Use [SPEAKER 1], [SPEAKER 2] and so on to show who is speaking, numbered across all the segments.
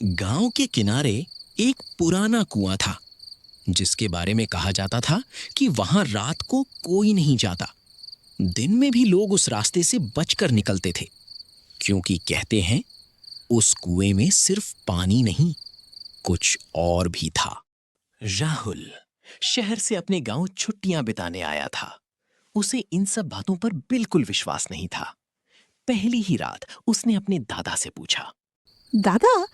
[SPEAKER 1] गांव के किनारे एक पुराना कुआं था, जिसके बारे में कहा जाता था कि वहां रात को कोई नहीं जाता। दिन में भी लोग उस रास्ते से बचकर निकलते थे, क्योंकि कहते हैं उस कुएं में सिर्फ पानी नहीं, कुछ और भी था। राहुल शहर से अपने गांव छुट्टियां बिताने आया था। उसे इन सब बातों पर बिल्कुल विश्वास नहीं था। पहली ही रात उसने अपने दादा से पूछा।
[SPEAKER 2] दादा,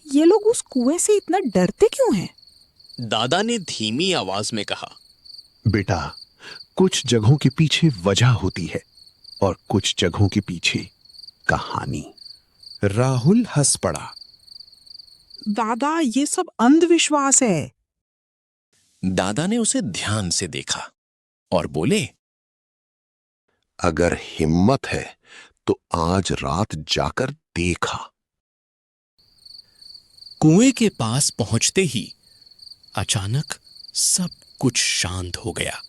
[SPEAKER 2] ये लोग उस कुएं से इतना डरते क्यों हैं?
[SPEAKER 1] दादा ने धीमी आवाज में कहा।
[SPEAKER 3] बेटा, कुछ जगहों के पीछे वजह होती है और कुछ जगहों के पीछे कहानी।
[SPEAKER 4] राहुल हंस पड़ा।
[SPEAKER 2] दादा, ये सब अंधविश्वास है।
[SPEAKER 1] दादा ने उसे ध्यान से देखा और बोले,
[SPEAKER 3] अगर हिम्मत है तो आज रात जाकर देखा।
[SPEAKER 1] कुएं के पास पहुंचते ही अचानक सब कुछ शांत हो गया।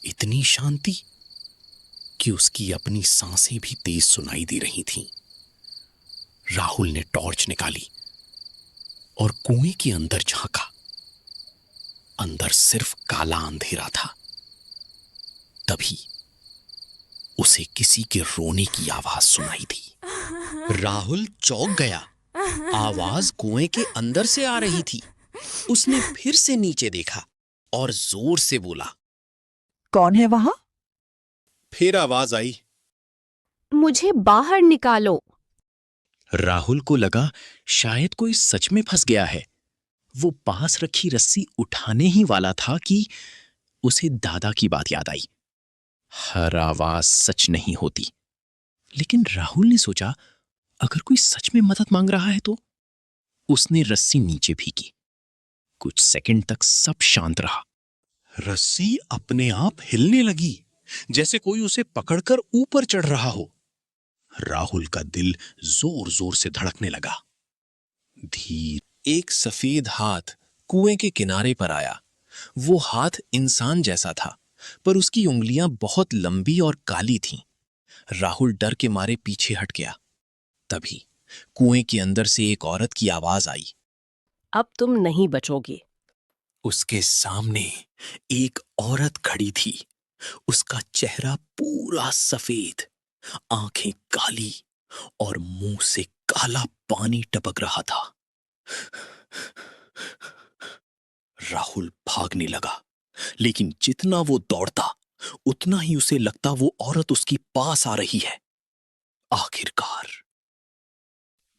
[SPEAKER 1] इतनी शांति कि उसकी अपनी सांसें भी तेज सुनाई दे रही थीं। राहुल ने टॉर्च निकाली और कुएं के अंदर झांका। अंदर सिर्फ काला अंधेरा था। तभी उसे किसी के रोने की आवाज सुनाई दी। राहुल चौंक गया। आवाज कुएं के अंदर से आ रही थी। उसने फिर से नीचे देखा और जोर से बोला।
[SPEAKER 2] कौन है वहां?
[SPEAKER 4] फिर आवाज आई,
[SPEAKER 5] मुझे बाहर निकालो।
[SPEAKER 1] राहुल को लगा शायद कोई सच में फंस गया है। वो पास रखी रस्सी उठाने ही वाला था कि उसे दादा की बात याद आई। हर आवाज सच नहीं होती। लेकिन राहुल ने सोचा, अगर कोई सच में मदद मांग रहा है तो। उसने रस्सी नीचे फेंकी। कुछ सेकंड तक सब शांत रहा।
[SPEAKER 4] रस्सी अपने आप हिलने लगी, जैसे कोई उसे पकड़कर ऊपर चढ़ रहा हो। राहुल का दिल जोर जोर से धड़कने लगा। धीरे एक सफेद हाथ कुएं के किनारे पर आया। वो हाथ इंसान जैसा था, पर उसकी उंगलियां बहुत लंबी और काली थीं। राहुल डर के मारे पीछे हट गया। तभी कुएं के अंदर से एक औरत की आवाज आई।
[SPEAKER 5] अब तुम नहीं बचोगे।
[SPEAKER 1] उसके सामने एक औरत खड़ी थी। उसका चेहरा पूरा सफेद, आंखें काली और मुंह से काला पानी टपक रहा था। राहुल भागने लगा, लेकिन जितना वो दौड़ता, उतना ही उसे लगता वो औरत उसकी पास आ रही है। आखिरकार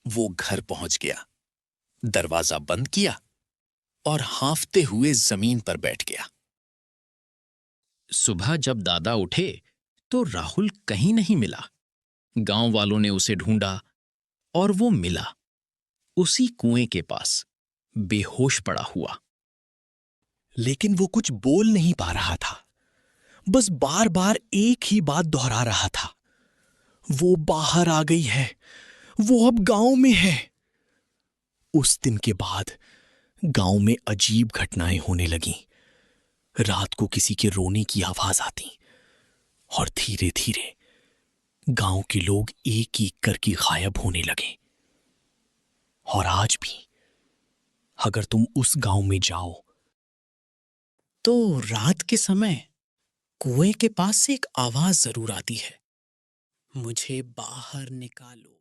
[SPEAKER 1] वो घर पहुंच गया, दरवाजा बंद किया और हांफते हुए जमीन पर बैठ गया। सुबह जब दादा उठे तो राहुल कहीं नहीं मिला। गांव वालों ने उसे ढूंढा और वो मिला, उसी कुएं के पास, बेहोश पड़ा हुआ। लेकिन वो कुछ बोल नहीं पा रहा था, बस बार बार एक ही बात दोहरा रहा था। वो बाहर आ गई है, वो अब गांव में है। उस दिन के बाद गांव में अजीब घटनाएं होने लगीं। रात को किसी के रोने की आवाज आती और धीरे धीरे गांव के लोग एक एक करके गायब होने लगे। और आज भी अगर तुम उस गांव में जाओ तो रात के समय कुएं के पास से एक आवाज जरूर आती है, मुझे बाहर निकालो।